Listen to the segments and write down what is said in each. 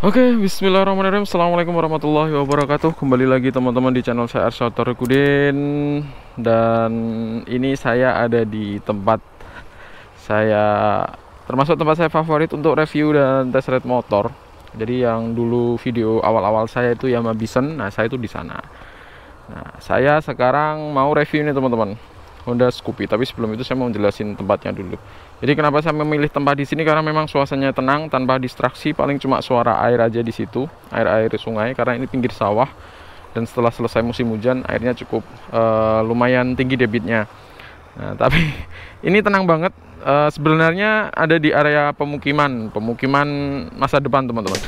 Oke, bismillahirrahmanirrahim. Assalamualaikum warahmatullahi wabarakatuh. Kembali lagi teman-teman di channel saya Arsyad Rekudin. Dan ini saya ada di tempat saya, termasuk tempat saya favorit untuk review dan test ride motor. Jadi yang dulu video awal-awal saya itu Yamaha Bison, nah saya itu di sana. Nah, saya sekarang mau review nih teman-teman, Honda Scoopy. Tapi sebelum itu saya mau jelasin tempatnya dulu. Jadi kenapa saya memilih tempat di sini, karena memang suasananya tenang, tanpa distraksi, paling cuma suara air aja di situ, air sungai, karena ini pinggir sawah. Dan setelah selesai musim hujan, airnya cukup lumayan tinggi debitnya. Nah, tapi ini tenang banget. Sebenarnya ada di area pemukiman masa depan teman-teman.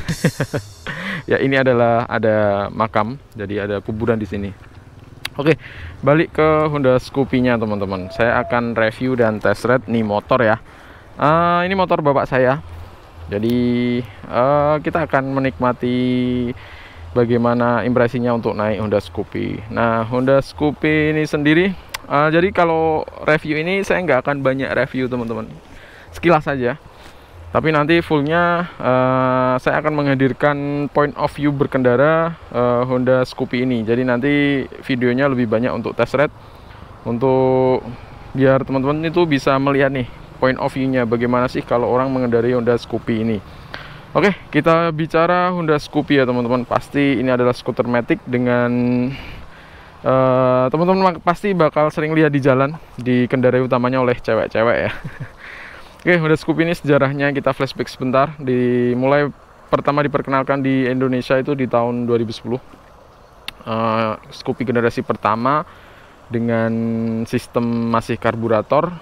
Ya, ini adalah ada makam, jadi ada kuburan di sini. Oke, balik ke Honda Scoopy-nya teman-teman. Saya akan review dan test ride nih motor ya. Ini motor bapak saya. Jadi kita akan menikmati bagaimana impresinya untuk naik Honda Scoopy. Nah, Honda Scoopy ini sendiri, jadi kalau review ini saya nggak akan banyak review teman-teman, sekilas saja. Tapi nanti fullnya saya akan menghadirkan point of view berkendara Honda Scoopy ini. Jadi nanti videonya lebih banyak untuk test ride, untuk biar teman-teman itu bisa melihat nih point of view-nya bagaimana sih kalau orang mengendarai Honda Scoopy ini. Oke, kita bicara Honda Scoopy ya teman-teman. Pasti ini adalah skuter matic dengan teman-teman pasti bakal sering lihat di jalan, dikendarai utamanya oleh cewek-cewek ya. Oke, Honda Scoopy ini sejarahnya kita flashback sebentar. Mulai pertama diperkenalkan di Indonesia itu di tahun 2010. Scoopy generasi pertama dengan sistem masih karburator.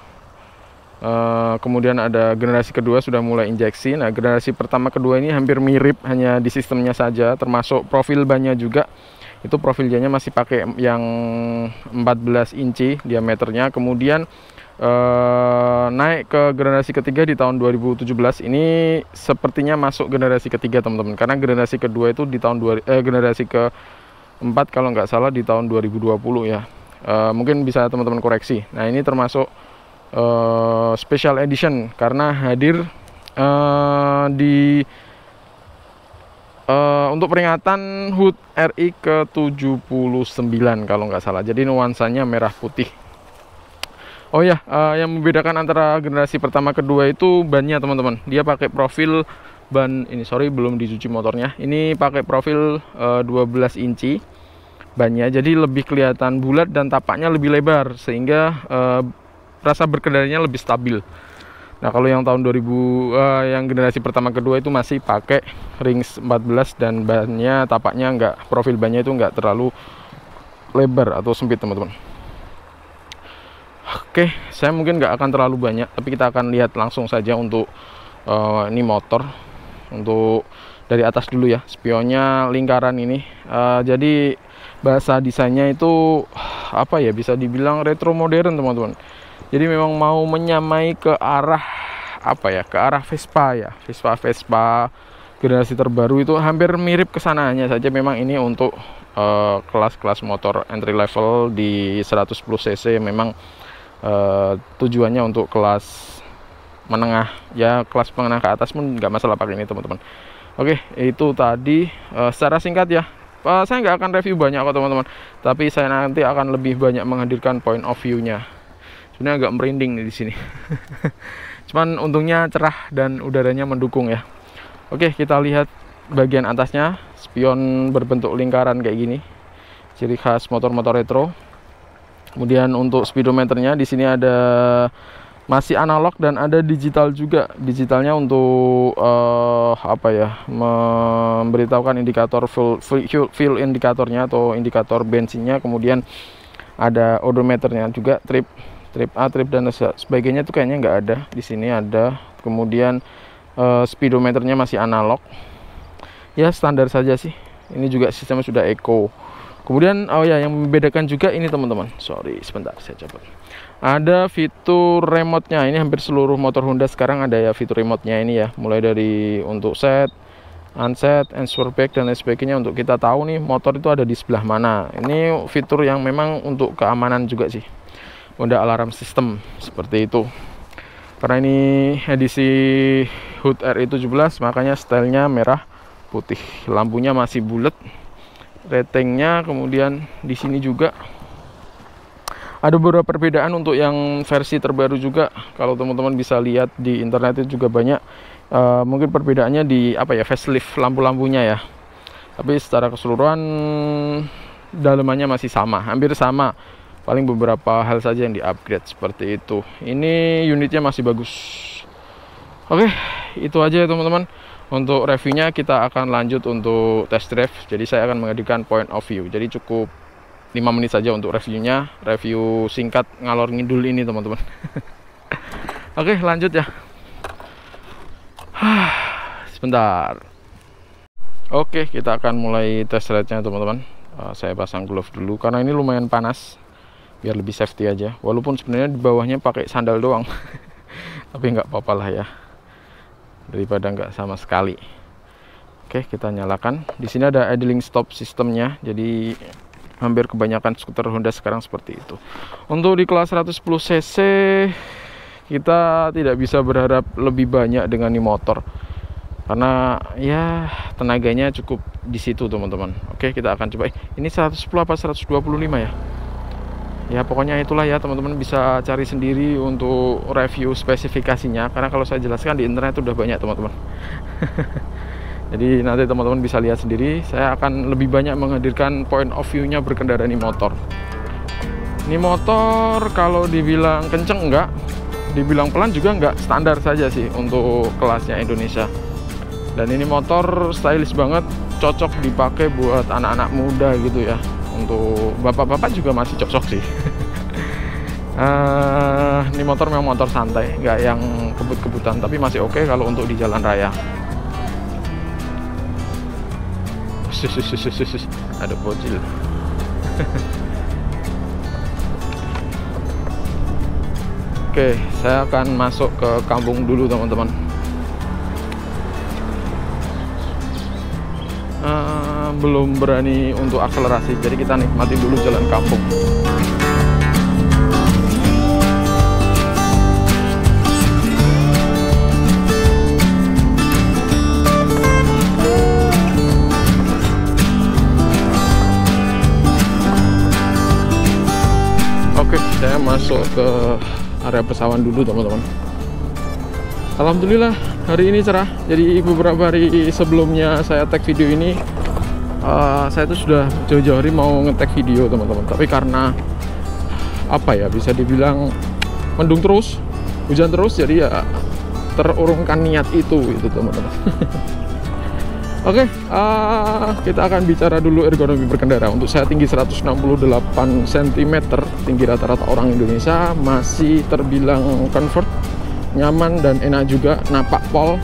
Kemudian ada generasi kedua sudah mulai injeksi. Nah, generasi pertama kedua ini hampir mirip, hanya di sistemnya saja, termasuk profil bannya juga. Itu profil bannya masih pakai yang 14 inci diameternya. Kemudian naik ke generasi ketiga di tahun 2017. Ini sepertinya masuk generasi ketiga teman-teman, karena generasi kedua itu di tahun generasi keempat kalau nggak salah di tahun 2020 ya. Mungkin bisa teman-teman koreksi. Nah, ini termasuk special edition karena hadir untuk peringatan HUT RI ke-79 kalau nggak salah. Jadi nuansanya merah putih. Oh ya, yang membedakan antara generasi pertama kedua itu bannya teman-teman. Dia pakai profil ban ini, sorry belum dicuci motornya. Ini pakai profil 12 inci bannya, jadi lebih kelihatan bulat dan tapaknya lebih lebar sehingga rasa berkendaranya lebih stabil. Nah, kalau yang tahun 2000 yang generasi pertama kedua itu masih pakai rings 14 dan bannya tapaknya enggak, profil bannya itu enggak terlalu lebar atau sempit teman-teman. Oke, saya mungkin nggak akan terlalu banyak, tapi kita akan lihat langsung saja untuk ini motor. Untuk dari atas dulu ya, spionnya lingkaran ini. Jadi bahasa desainnya itu apa ya, bisa dibilang retro modern teman-teman. Jadi memang mau menyamai ke arah apa ya, ke arah Vespa ya, Vespa generasi terbaru itu hampir mirip kesananya saja. Memang ini untuk kelas-kelas motor entry level di 110 cc, memang tujuannya untuk kelas menengah ya, kelas menengah ke atas pun nggak masalah pakai ini teman-teman. Oke, itu tadi secara singkat ya. Saya nggak akan review banyak kok teman-teman, tapi saya nanti akan lebih banyak menghadirkan point of view-nya. Sebenarnya agak merinding nih di sini. Cuman untungnya cerah dan udaranya mendukung ya. Oke, kita lihat bagian atasnya, spion berbentuk lingkaran kayak gini, ciri khas motor-motor retro. Kemudian untuk speedometernya di sini ada masih analog dan ada digital juga. Digitalnya untuk apa ya, memberitahukan indikator fuel indikatornya atau indikator bensinnya. Kemudian ada odometernya juga, trip A, trip dan sebagainya itu kayaknya nggak ada. Di sini ada. Kemudian speedometernya masih analog. Ya, standar saja sih. Ini juga sistemnya sudah eco. Kemudian oh ya, yang membedakan juga ini teman-teman, sorry sebentar saya coba, ada fitur remote-nya. Ini hampir seluruh motor Honda sekarang ada ya fitur remote-nya ini ya, mulai dari untuk set, unset, answer back dan lain sebagainya, untuk kita tahu nih motor itu ada di sebelah mana. Ini fitur yang memang untuk keamanan juga sih, Honda alarm system seperti itu. Karena ini edisi HUT RI 17, makanya stylenya merah putih. Lampunya masih bulat, ratingnya. Kemudian di sini juga ada beberapa perbedaan untuk yang versi terbaru juga. Kalau teman-teman bisa lihat di internet itu juga banyak. Mungkin perbedaannya di apa ya, facelift lampu-lampunya ya. Tapi secara keseluruhan dalamannya masih sama, hampir sama. Paling beberapa hal saja yang di-upgrade seperti itu. Ini unitnya masih bagus. Oke, itu aja ya teman-teman. Untuk reviewnya kita akan lanjut untuk test drive. Jadi saya akan menghadirkan point of view. Jadi cukup 5 menit saja untuk reviewnya. Review singkat ngalor ngidul ini teman-teman. Oke, lanjut ya. Sebentar. Oke, kita akan mulai test ride-nya teman-teman. Saya pasang glove dulu karena ini lumayan panas, biar lebih safety aja. Walaupun sebenarnya di bawahnya pakai sandal doang. Tapi nggak apa-apa lah ya, daripada nggak sama sekali. Oke, kita nyalakan. Di sini ada idling stop sistemnya. Jadi hampir kebanyakan skuter Honda sekarang seperti itu. Untuk di kelas 110 cc kita tidak bisa berharap lebih banyak dengan ini motor, karena ya tenaganya cukup di situ teman-teman. Oke, kita akan coba. Ini 110 apa 125 ya? Ya pokoknya itulah ya, teman-teman bisa cari sendiri untuk review spesifikasinya, karena kalau saya jelaskan di internet udah banyak teman-teman. Jadi nanti teman-teman bisa lihat sendiri. Saya akan lebih banyak menghadirkan point of view-nya berkendara ini motor. Ini motor kalau dibilang kenceng enggak, dibilang pelan juga enggak, standar saja sih untuk kelasnya Indonesia. Dan ini motor stylish banget, cocok dipakai buat anak-anak muda gitu ya. Untuk bapak-bapak juga masih cocok sih. Ini motor memang motor santai, nggak yang kebut-kebutan, tapi masih oke kalau untuk di jalan raya. Ada bocil. Oke, saya akan masuk ke kampung dulu teman-teman. Belum berani untuk akselerasi, jadi kita nikmati dulu jalan kampung. Oke, saya masuk ke area persawahan dulu teman-teman. Alhamdulillah hari ini cerah. Jadi beberapa hari sebelumnya saya tag video ini, saya tuh sudah jauh-jauh hari mau nge-tag video teman-teman, tapi karena apa ya, bisa dibilang mendung terus, hujan terus, jadi ya terurungkan niat itu teman-teman. Oke, kita akan bicara dulu ergonomi berkendara. Untuk saya tinggi 168 cm, tinggi rata-rata orang Indonesia, masih terbilang comfort, nyaman dan enak juga. Napak pol,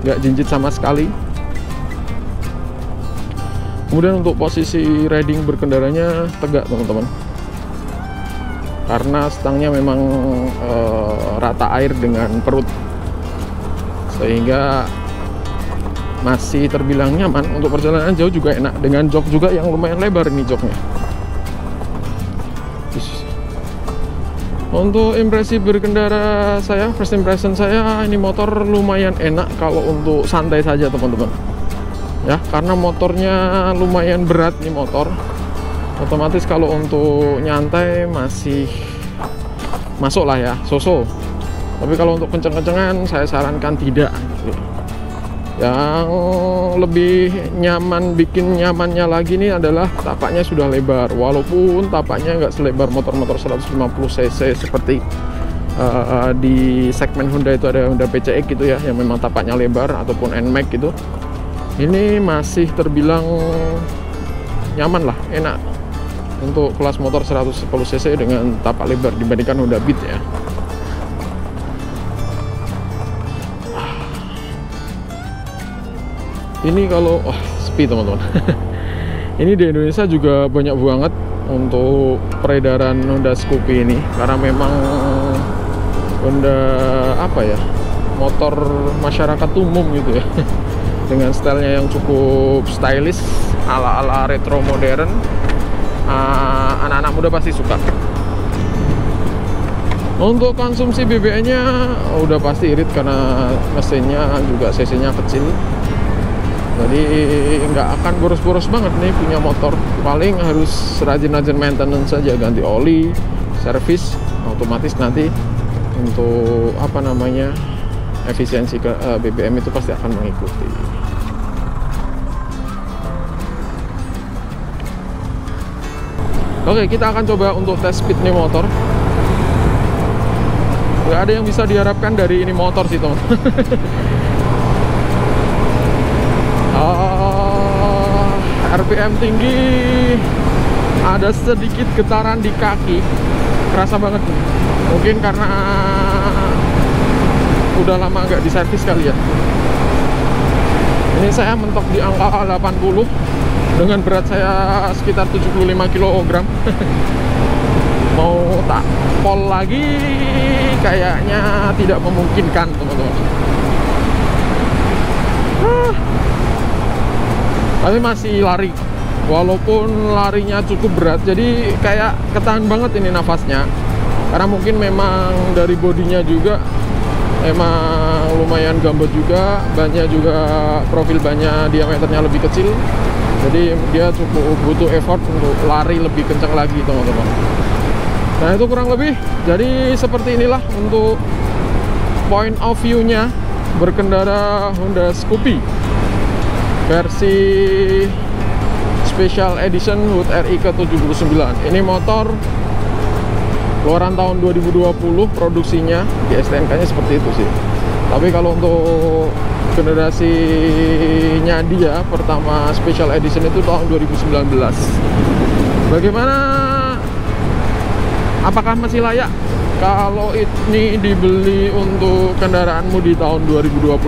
nggak jinjit sama sekali. Kemudian untuk posisi riding berkendaranya tegak teman-teman, karena stangnya memang rata air dengan perut, sehingga masih terbilang nyaman. Untuk perjalanan jauh juga enak, dengan jok juga yang lumayan lebar ini joknya. Untuk impresi berkendara saya, first impression saya, ini motor lumayan enak kalau untuk santai saja teman-teman ya, karena motornya lumayan berat nih motor. Otomatis kalau untuk nyantai masih masuk lah ya, so-so. Tapi kalau untuk kenceng-kencengan saya sarankan tidak. Yang lebih nyaman, bikin nyamannya lagi nih adalah tapaknya sudah lebar. Walaupun tapaknya nggak selebar motor-motor 150 cc seperti di segmen Honda itu ada Honda PCX gitu ya, yang memang tapaknya lebar, ataupun NMAX gitu. Ini masih terbilang nyaman lah, enak untuk kelas motor 110 cc dengan tapak lebar dibandingkan Honda Beat ya. Ini kalau sepi teman-teman. Ini di Indonesia juga banyak banget untuk peredaran Honda Scoopy ini, karena memang Honda apa ya, motor masyarakat umum gitu ya. Dengan stylenya yang cukup stylish, ala-ala retro modern. Anak-anak muda pasti suka. Untuk konsumsi BBM-nya udah pasti irit, karena mesinnya juga cc-nya kecil. Jadi nggak akan boros-boros banget nih punya motor. Paling harus rajin-rajin maintenance saja, ganti oli, servis, otomatis nanti untuk apa namanya efisiensi ke BBM itu pasti akan mengikuti. Oke, kita akan coba untuk tes speed nih motor. Nggak ada yang bisa diharapkan dari ini motor sih, teman-teman. RPM tinggi, ada sedikit getaran di kaki, kerasa banget. Mungkin karena udah lama nggak diservis kali ya. Ini saya mentok di angka 80 dengan berat saya sekitar 75 kg. Mau tak pol lagi kayaknya tidak memungkinkan, teman-teman. Tapi masih lari, walaupun larinya cukup berat, jadi kayak ketahan banget ini nafasnya. Karena mungkin memang dari bodinya juga emang lumayan gambut juga, bannya juga profil bannya diameternya lebih kecil, jadi dia cukup butuh effort untuk lari lebih kencang lagi, teman-teman. Nah itu kurang lebih, jadi seperti inilah untuk point of view-nya berkendara Honda Scoopy versi Special Edition HUT RI ke-79. Ini motor keluaran tahun 2020 produksinya, di STNK-nya seperti itu sih. Tapi kalau untuk generasinya dia pertama Special Edition itu tahun 2019. Bagaimana? Apakah masih layak kalau ini dibeli untuk kendaraanmu di tahun 2025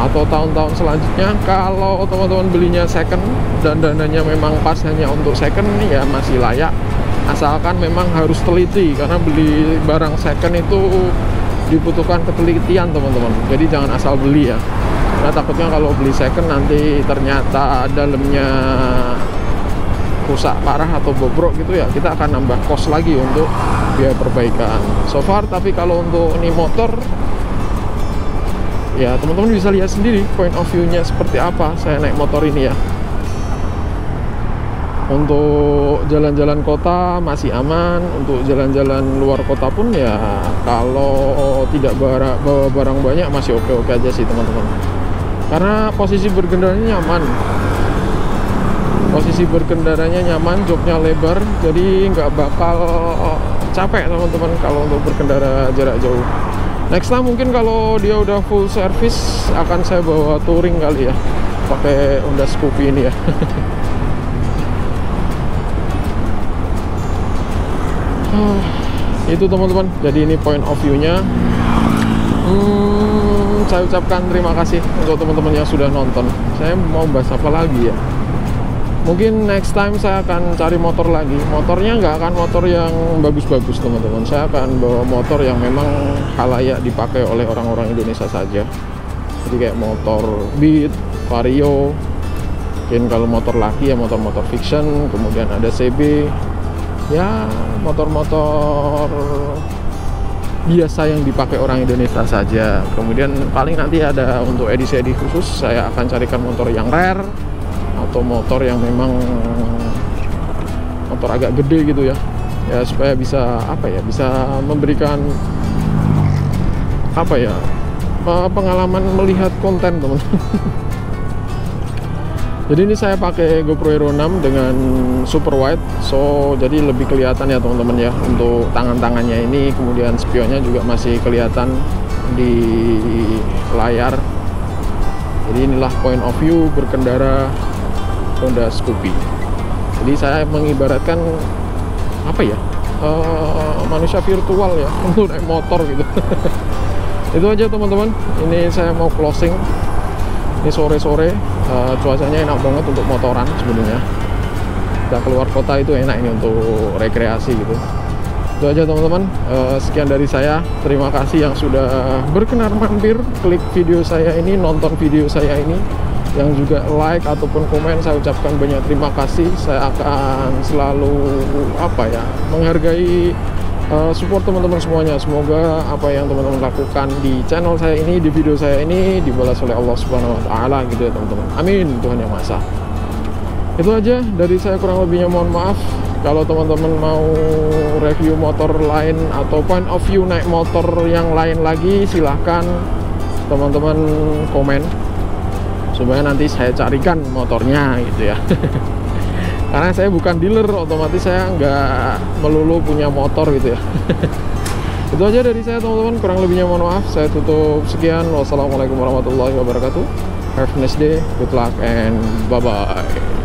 atau tahun-tahun selanjutnya? Kalau teman-teman belinya second dan dananya memang pas hanya untuk second, ya masih layak, asalkan memang harus teliti, karena beli barang second itu dibutuhkan ketelitian, teman-teman. Jadi jangan asal beli ya, karena takutnya kalau beli second nanti ternyata dalamnya rusak parah atau bobrok gitu ya, kita akan nambah cost lagi untuk biaya perbaikan. So far, tapi kalau untuk ini motor ya teman-teman bisa lihat sendiri point of view-nya seperti apa saya naik motor ini ya. Untuk jalan-jalan kota masih aman, untuk jalan-jalan luar kota pun ya kalau tidak bawa barang banyak masih oke-oke aja sih, teman-teman. Karena posisi berkendaranya nyaman, posisi berkendaranya nyaman, joknya lebar, jadi nggak bakal capek, teman-teman, kalau untuk berkendara jarak jauh. Next time mungkin kalau dia udah full service akan saya bawa touring kali ya, pakai Honda Scoopy ini ya. Itu teman-teman, jadi ini point of view-nya. Saya ucapkan terima kasih untuk teman-teman yang sudah nonton. Saya mau bahas apa lagi ya? Mungkin next time saya akan cari motor lagi. Motornya nggak akan motor yang bagus-bagus, teman-teman. Saya akan bawa motor yang memang halayak dipakai oleh orang-orang Indonesia saja. Jadi kayak motor Beat, Vario. Mungkin kalau motor laki ya motor-motor fiction. Kemudian ada CB. Ya motor-motor biasa yang dipakai orang Indonesia saja. Kemudian paling nanti ada untuk edisi-edisi khusus, saya akan carikan motor yang rare atau motor yang memang motor agak gede gitu ya, ya supaya bisa apa ya, bisa memberikan apa ya, pengalaman melihat konten, teman-teman. Jadi ini saya pakai GoPro Hero 6 dengan super wide, so jadi lebih kelihatan ya, teman-teman ya, untuk tangan-tangannya ini. Kemudian spionnya juga masih kelihatan di layar. Jadi inilah point of view berkendara Honda Scoopy. Jadi saya mengibaratkan apa ya, manusia virtual ya untuk naik motor gitu. Itu aja, teman-teman. Ini saya mau closing. Ini sore-sore, cuacanya enak banget untuk motoran sebenarnya. Kita keluar kota itu enak ini untuk rekreasi gitu. Itu aja, teman-teman. Sekian dari saya. Terima kasih yang sudah berkenan mampir, klik video saya ini, nonton video saya ini. Yang juga like ataupun komen, saya ucapkan banyak terima kasih. Saya akan selalu apa ya, menghargai support teman-teman semuanya. Semoga apa yang teman-teman lakukan di channel saya ini, di video saya ini, dibalas oleh Allah Subhanahu wa Ta'ala gitu ya teman-teman. Amin, Tuhan Yang Maha Esa. Itu aja dari saya, kurang lebihnya mohon maaf. Kalau teman-teman mau review motor lain atau point of view naik motor yang lain lagi, silahkan teman-teman komen supaya nanti saya carikan motornya gitu ya. Karena saya bukan dealer, otomatis saya nggak melulu punya motor gitu ya. Itu aja dari saya teman-teman, kurang lebihnya mohon maaf. Saya tutup sekian. Wassalamualaikum warahmatullahi wabarakatuh. Have a nice day, good luck and bye bye.